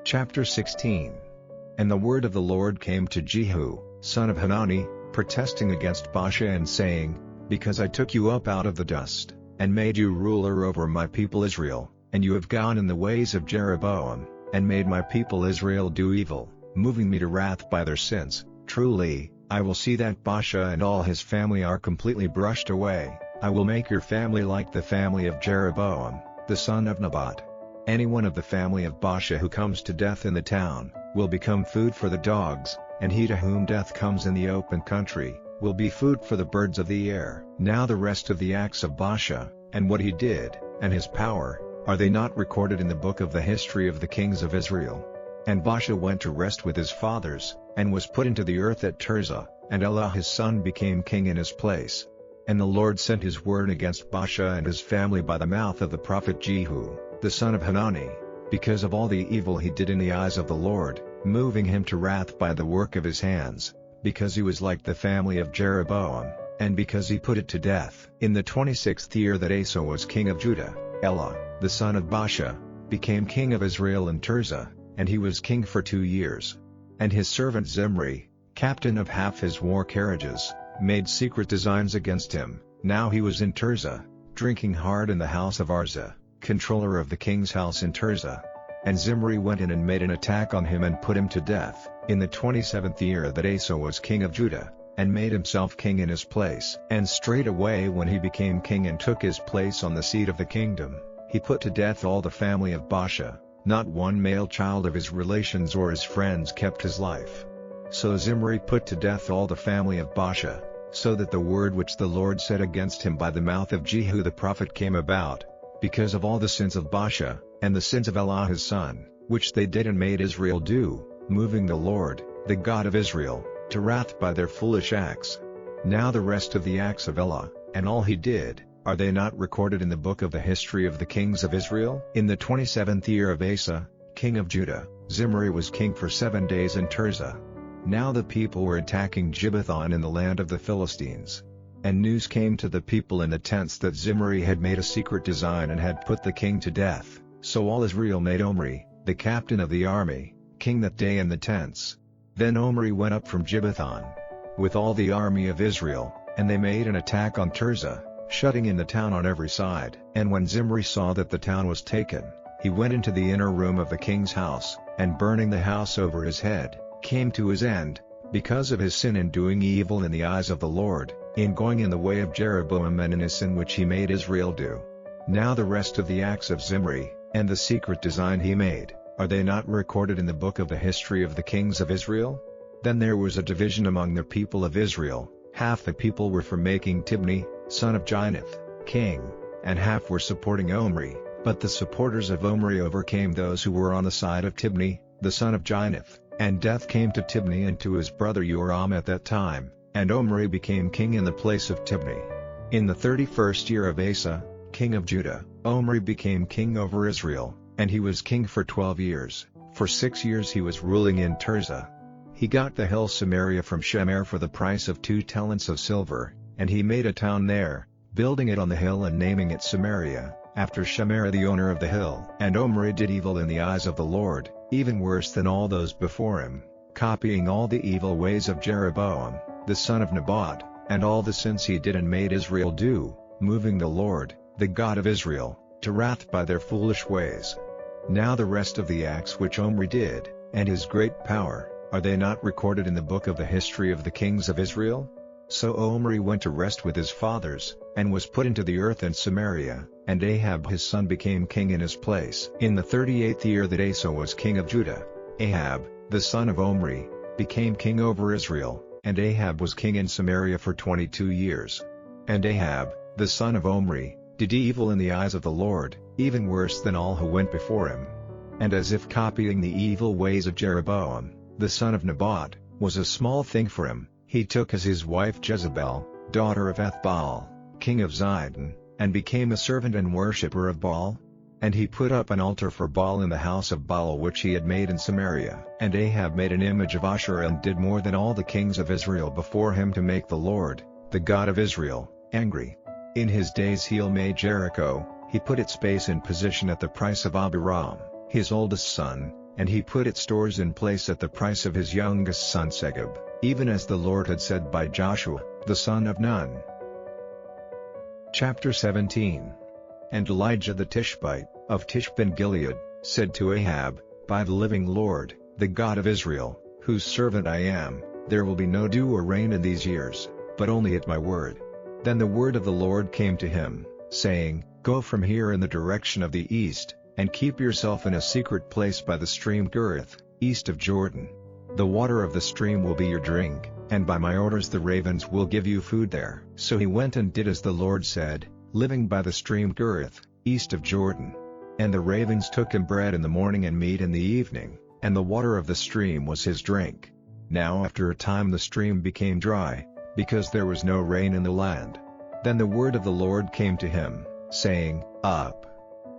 Chapter 16. And the word of the Lord came to Jehu, son of Hanani, protesting against Baasha and saying, Because I took you up out of the dust, and made you ruler over my people Israel, and you have gone in the ways of Jeroboam, and made my people Israel do evil, moving me to wrath by their sins, truly, I will see that Baasha and all his family are completely brushed away. I will make your family like the family of Jeroboam, the son of Nebat. Anyone of the family of Baasha who comes to death in the town, will become food for the dogs, and he to whom death comes in the open country, will be food for the birds of the air. Now the rest of the acts of Baasha, and what he did, and his power, are they not recorded in the book of the history of the kings of Israel? And Baasha went to rest with his fathers, and was put into the earth at Tirzah, and Elah his son became king in his place. And the Lord sent his word against Baasha and his family by the mouth of the prophet Jehu, the son of Hanani, because of all the evil he did in the eyes of the Lord, moving him to wrath by the work of his hands, because he was like the family of Jeroboam, and because he put it to death. In the 26th year that Asa was king of Judah, Elah, the son of Baasha, became king of Israel in Tirzah, and he was king for 2 years. And his servant Zimri, captain of half his war carriages, made secret designs against him. Now he was in Tirzah, drinking hard in the house of Arza, controller of the king's house in Tirzah. And Zimri went in and made an attack on him and put him to death, in the 27th year that Asa was king of Judah, and made himself king in his place. And straightway when he became king and took his place on the seat of the kingdom, he put to death all the family of Baasha. Not one male child of his relations or his friends kept his life. So Zimri put to death all the family of Baasha, so that the word which the Lord said against him by the mouth of Jehu the prophet came about, because of all the sins of Baasha, and the sins of Elah his son, which they did and made Israel do, moving the Lord, the God of Israel, to wrath by their foolish acts. Now the rest of the acts of Elah, and all he did, are they not recorded in the book of the history of the kings of Israel? In the 27th year of Asa, king of Judah, Zimri was king for 7 days in Tirzah. Now the people were attacking Gibbethon in the land of the Philistines. And news came to the people in the tents that Zimri had made a secret design and had put the king to death. So all Israel made Omri, the captain of the army, king that day in the tents. Then Omri went up from Gibbethon, with all the army of Israel, and they made an attack on Tirzah, shutting in the town on every side. And when Zimri saw that the town was taken, he went into the inner room of the king's house, and burning the house over his head, came to his end, because of his sin in doing evil in the eyes of the Lord, in going in the way of Jeroboam and in his sin which he made Israel do. Now the rest of the acts of Zimri, and the secret design he made, are they not recorded in the book of the history of the kings of Israel? Then there was a division among the people of Israel. Half the people were for making Tibni, son of Ginath, king, and half were supporting Omri, but the supporters of Omri overcame those who were on the side of Tibni, the son of Ginath. And death came to Tibni and to his brother Joram at that time, and Omri became king in the place of Tibni. In the 31st year of Asa, king of Judah, Omri became king over Israel, and he was king for 12 years. For 6 years he was ruling in Tirzah. He got the hill Samaria from Shemer for the price of 2 talents of silver, and he made a town there, building it on the hill and naming it Samaria, after Shemer the owner of the hill. And Omri did evil in the eyes of the Lord, even worse than all those before him, copying all the evil ways of Jeroboam, the son of Nebat, and all the sins he did and made Israel do, moving the Lord, the God of Israel, to wrath by their foolish ways. Now the rest of the acts which Omri did, and his great power, are they not recorded in the book of the history of the kings of Israel? So Omri went to rest with his fathers, and was put into the earth in Samaria, and Ahab his son became king in his place. In the 38th year that Asa was king of Judah, Ahab, the son of Omri, became king over Israel, and Ahab was king in Samaria for 22 years. And Ahab, the son of Omri, did evil in the eyes of the Lord, even worse than all who went before him. And as if copying the evil ways of Jeroboam, the son of Nebat, was a small thing for him, he took as his wife Jezebel, daughter of Ethbaal, king of Zidon, and became a servant and worshipper of Baal. And he put up an altar for Baal in the house of Baal which he had made in Samaria. And Ahab made an image of Asherah and did more than all the kings of Israel before him to make the Lord, the God of Israel, angry. In his days he made Jericho, he put its base in position at the price of Abiram, his oldest son, and he put its stores in place at the price of his youngest son Segub, even as the Lord had said by Joshua, the son of Nun. Chapter 17. And Elijah the Tishbite, of Tishbe-Gilead, said to Ahab, By the living Lord, the God of Israel, whose servant I am, there will be no dew or rain in these years, but only at my word. Then the word of the Lord came to him, saying, Go from here in the direction of the east, and keep yourself in a secret place by the stream Gurith, east of Jordan. The water of the stream will be your drink, and by my orders the ravens will give you food there. So he went and did as the Lord said, living by the stream Gurith, east of Jordan. And the ravens took him bread in the morning and meat in the evening, and the water of the stream was his drink. Now after a time the stream became dry, because there was no rain in the land. Then the word of the Lord came to him, saying, Up.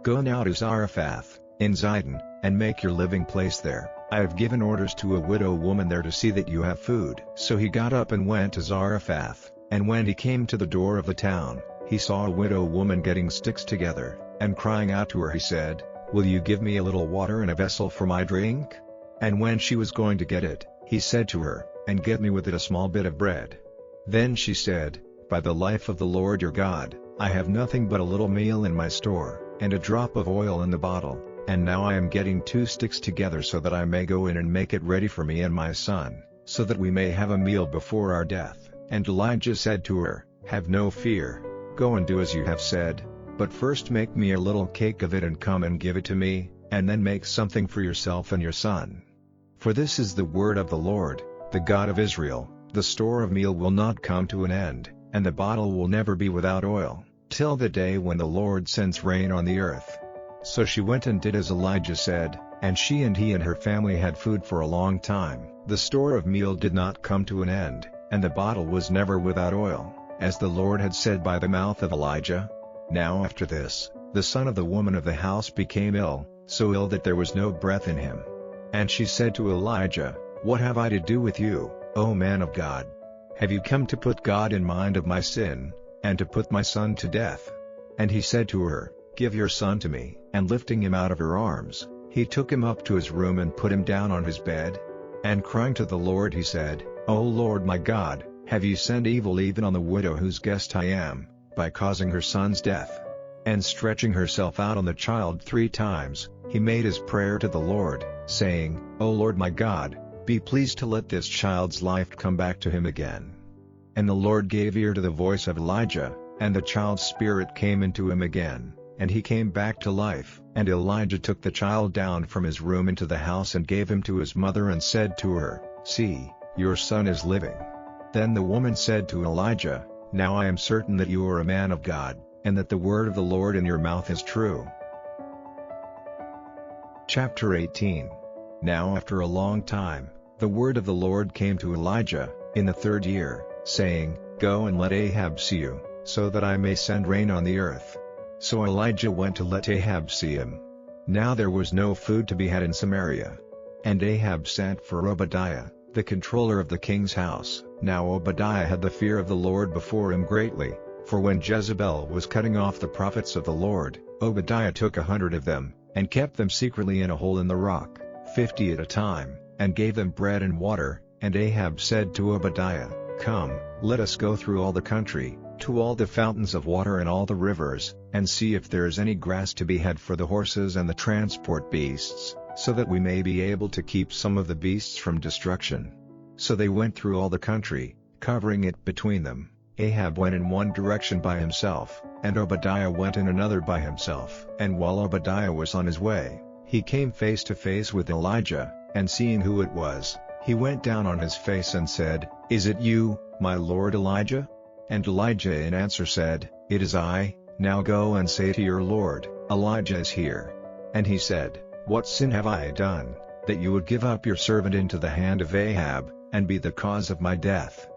Go now to Zarephath, in Zidon, and make your living place there. I have given orders to a widow woman there to see that you have food. So he got up and went to Zarephath, and when he came to the door of the town, he saw a widow woman getting sticks together, and crying out to her he said, Will you give me a little water in a vessel for my drink? And when she was going to get it, he said to her, And get me with it a small bit of bread. Then she said, By the life of the Lord your God, I have nothing but a little meal in my store, and a drop of oil in the bottle, and now I am getting 2 sticks together so that I may go in and make it ready for me and my son, so that we may have a meal before our death. And Elijah said to her, Have no fear, go and do as you have said, but first make me a little cake of it and come and give it to me, and then make something for yourself and your son. For this is the word of the Lord, the God of Israel, the store of meal will not come to an end, and the bottle will never be without oil, till the day when the Lord sends rain on the earth. So she went and did as Elijah said, and he and her family had food for a long time. The store of meal did not come to an end, and the bottle was never without oil, as the Lord had said by the mouth of Elijah. Now after this, the son of the woman of the house became ill, so ill that there was no breath in him. And she said to Elijah, What have I to do with you, O man of God? Have you come to put God in mind of my sin, and to put my son to death? And he said to her, Give your son to me. And lifting him out of her arms, he took him up to his room and put him down on his bed. And crying to the Lord he said, O Lord my God, have you sent evil even on the widow whose guest I am, by causing her son's death? And stretching herself out on the child 3 times, he made his prayer to the Lord, saying, O Lord my God, be pleased to let this child's life come back to him again. And the Lord gave ear to the voice of Elijah, and the child's spirit came into him again, and he came back to life. And Elijah took the child down from his room into the house and gave him to his mother and said to her, See, your son is living. Then the woman said to Elijah, Now I am certain that you are a man of God, and that the word of the Lord in your mouth is true. Chapter 18. Now after a long time, the word of the Lord came to Elijah, in the 3rd year, saying, Go and let Ahab see you, so that I may send rain on the earth. So Elijah went to let Ahab see him. Now there was no food to be had in Samaria. And Ahab sent for Obadiah, the controller of the king's house. Now Obadiah had the fear of the Lord before him greatly, for when Jezebel was cutting off the prophets of the Lord, Obadiah took 100 of them, and kept them secretly in a hole in the rock, 50 at a time, and gave them bread and water. And Ahab said to Obadiah, Come, let us go through all the country, to all the fountains of water and all the rivers, and see if there is any grass to be had for the horses and the transport beasts, so that we may be able to keep some of the beasts from destruction. So they went through all the country, covering it between them. Ahab went in one direction by himself, and Obadiah went in another by himself. And while Obadiah was on his way, he came face to face with Elijah, and seeing who it was, he went down on his face and said, Is it you, my lord Elijah? And Elijah in answer said, It is I. Now go and say to your lord, Elijah is here. And he said, What sin have I done, that you would give up your servant into the hand of Ahab, and be the cause of my death?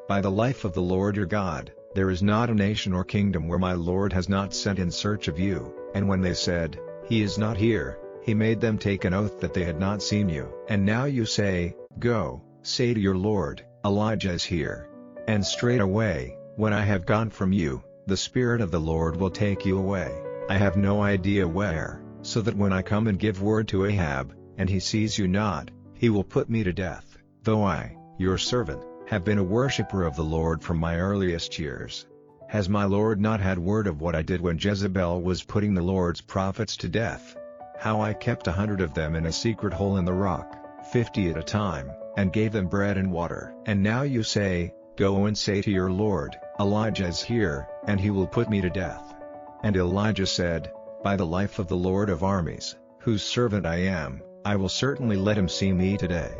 By the life of the Lord your God, there is not a nation or kingdom where my lord has not sent in search of you. And when they said, He is not here, he made them take an oath that they had not seen you. And now you say, Go, say to your lord, Elijah is here. And straightway, when I have gone from you, the Spirit of the Lord will take you away, I have no idea where, so that when I come and give word to Ahab, and he sees you not, he will put me to death, though I, your servant, have been a worshipper of the Lord from my earliest years. Has my Lord not had word of what I did when Jezebel was putting the Lord's prophets to death? How I kept 100 of them in a secret hole in the rock, 50 at a time, and gave them bread and water. And now you say, Go and say to your Lord, Elijah is here, and he will put me to death. And Elijah said, By the life of the Lord of armies, whose servant I am, I will certainly let him see me today.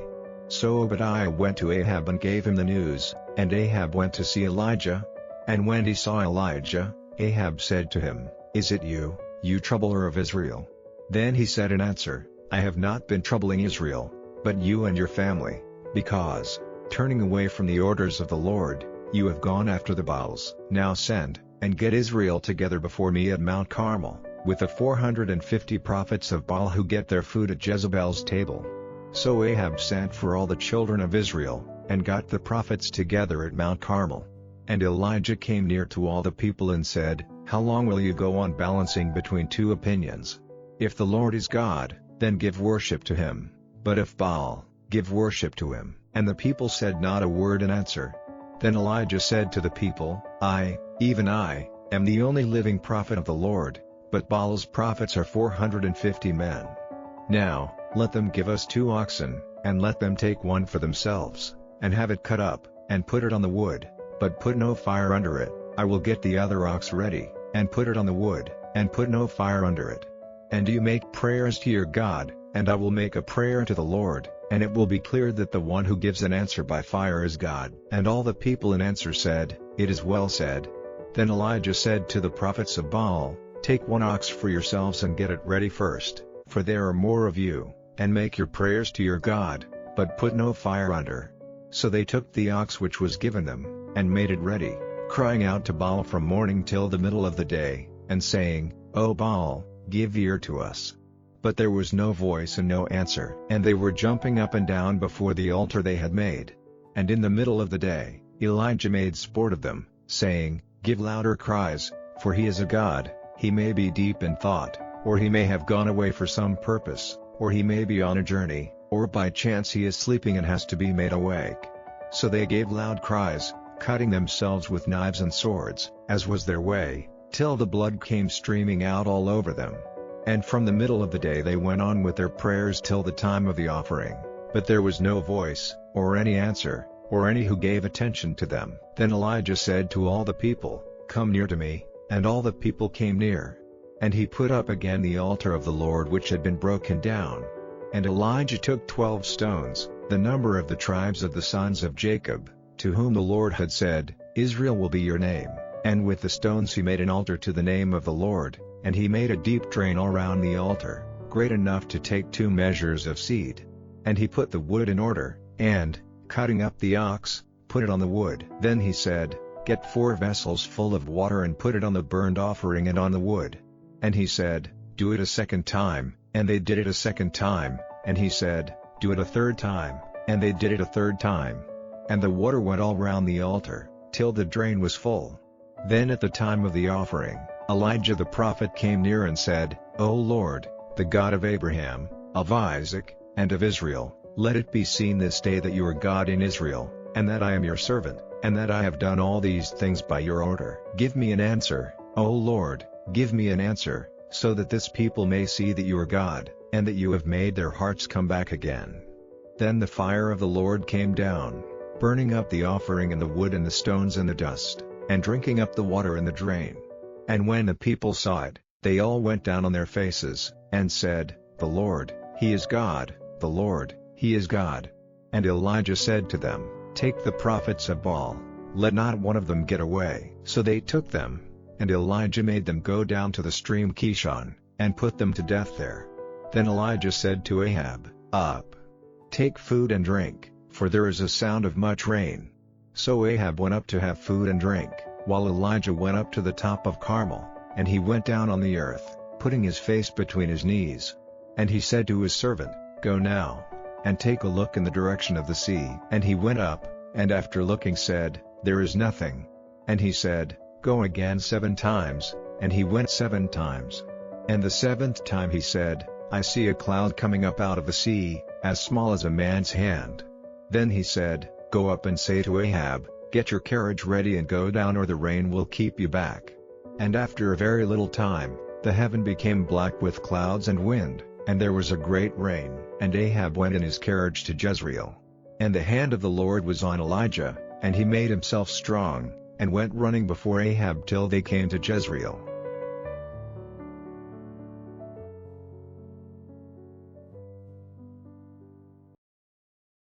So Obadiah went to Ahab and gave him the news, and Ahab went to see Elijah. And when he saw Elijah, Ahab said to him, Is it you, you troubler of Israel? Then he said in answer, I have not been troubling Israel, but you and your family, because, turning away from the orders of the Lord, you have gone after the Baals. Now send, and get Israel together before me at Mount Carmel, with the 450 prophets of Baal who get their food at Jezebel's table. So Ahab sent for all the children of Israel, and got the prophets together at Mount Carmel. And Elijah came near to all the people and said, How long will you go on balancing between two opinions? If the Lord is God, then give worship to him, but if Baal, give worship to him. And the people said not a word in answer. Then Elijah said to the people, I, even I, am the only living prophet of the Lord, but Baal's prophets are 450 men. Now, let them give us 2 oxen, and let them take one for themselves, and have it cut up, and put it on the wood, but put no fire under it. I will get the other ox ready, and put it on the wood, and put no fire under it. And you make prayers to your God, and I will make a prayer to the Lord, and it will be clear that the one who gives an answer by fire is God. And all the people in answer said, It is well said. Then Elijah said to the prophets of Baal, Take 1 ox for yourselves and get it ready first, for there are more of you, and make your prayers to your God, but put no fire under. So they took the ox which was given them, and made it ready, crying out to Baal from morning till the middle of the day, and saying, O Baal, give ear to us. But there was no voice and no answer. And they were jumping up and down before the altar they had made. And in the middle of the day, Elijah made sport of them, saying, Give louder cries, for he is a god. He may be deep in thought, or he may have gone away for some purpose, or he may be on a journey, or by chance he is sleeping and has to be made awake. So they gave loud cries, cutting themselves with knives and swords, as was their way, till the blood came streaming out all over them. And from the middle of the day they went on with their prayers till the time of the offering, but there was no voice, or any answer, or any who gave attention to them. Then Elijah said to all the people, Come near to me, and all the people came near. And he put up again the altar of the Lord which had been broken down. And Elijah took 12 stones, the number of the tribes of the sons of Jacob, to whom the Lord had said, Israel will be your name. And with the stones he made an altar to the name of the Lord, and he made a deep drain all round the altar, great enough to take 2 measures of seed. And he put the wood in order, and, cutting up the ox, put it on the wood. Then he said, Get 4 vessels full of water and put it on the burnt offering and on the wood. And he said, Do it a second time, and they did it a second time, and he said, Do it a third time, and they did it a third time. And the water went all round the altar, till the drain was full. Then at the time of the offering, Elijah the prophet came near and said, O Lord, the God of Abraham, of Isaac, and of Israel, let it be seen this day that you are God in Israel, and that I am your servant, and that I have done all these things by your order. Give me an answer, O Lord, give me an answer, so that this people may see that you are God, and that you have made their hearts come back again. Then the fire of the Lord came down, burning up the offering and the wood and the stones and the dust, and drinking up the water in the drain. And when the people saw it, they all went down on their faces, and said, The Lord, He is God, the Lord, He is God. And Elijah said to them, Take the prophets of Baal, let not one of them get away. So they took them, and Elijah made them go down to the stream Kishon, and put them to death there. Then Elijah said to Ahab, Up, take food and drink, for there is a sound of much rain. So Ahab went up to have food and drink, while Elijah went up to the top of Carmel, and he went down on the earth, putting his face between his knees. And he said to his servant, Go now, and take a look in the direction of the sea. And he went up, and after looking said, There is nothing. And he said, Go again 7 times, and he went 7 times. And the 7th time he said, I see a cloud coming up out of the sea, as small as a man's hand." Then he said, "Go up and say to Ahab, 'Get your carriage ready and go down, or the rain will keep you back.'" And after a very little time, the heaven became black with clouds and wind, and there was a great rain. And Ahab went in his carriage to Jezreel. And the hand of the Lord was on Elijah, and he made himself strong, and went running before Ahab till they came to Jezreel.